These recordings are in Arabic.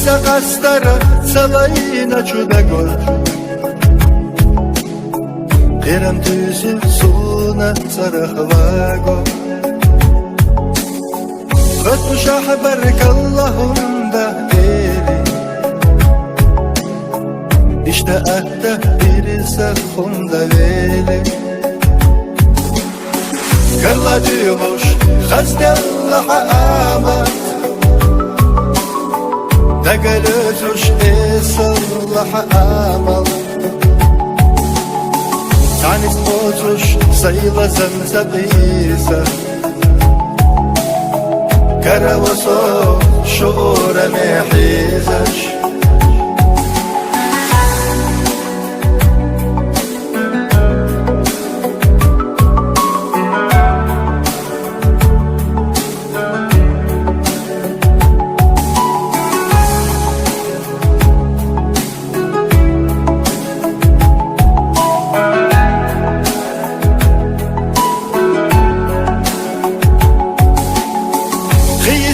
قستر سلاينا چودگور قرم تيسو سونا سرخواغو خط شحبرك اللهم ده إلي اشتقت birisi خونده ويلي كلا ديوش خزد الله آمد دقلتوش إصلح آمل تعني سبوتوش سيلة زمزبيسة كروسو شعور محيزش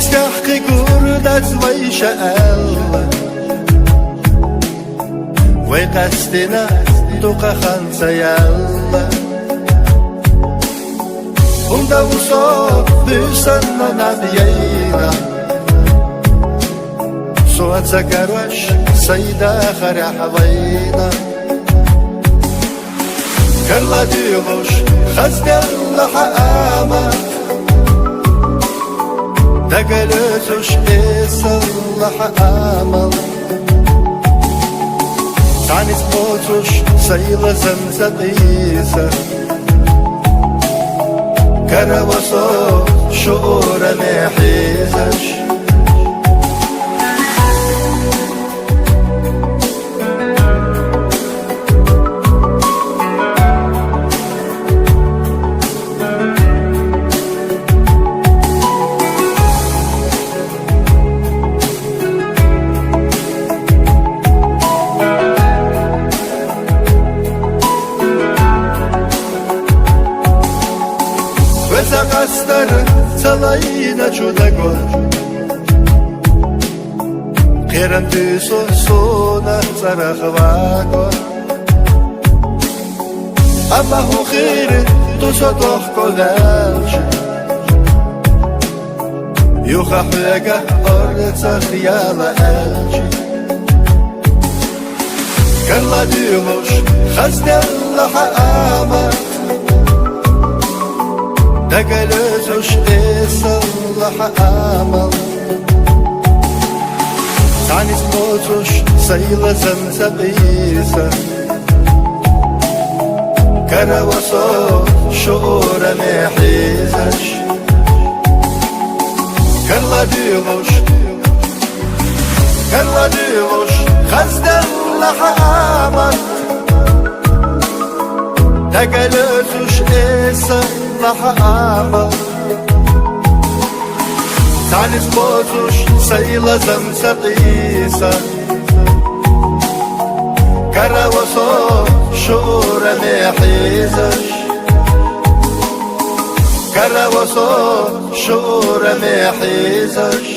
يستحقي قردت ويشأل ويقستنا توقع خمسة يلا وندا وصوب بسنة نبيينا صوت سكروش سيدة خرح وينا كلا ديوش خزد الله آمد دقلتوش إصلح آمل تعني سبوتوش سيلة زمزبيسة كروسو شعور محيزش قستر سلاينا چودگور قرم تيسو سونا سرخواغو اما هو خير توسو تحكو لالش يوخا حوغا أرد خيالا ألش كلا ديوش خزد الله آمد دقلتوش إصلح آمل تعني سبوتوش سيلة زمزبيسة كروسو شعور محيزش كلا ديوش خزد الله آمل دقلتوش إصلح آمل تعني سبوتوش سيلة زمزبيسة كروسو شعور محيزش كروسو شعور محيزش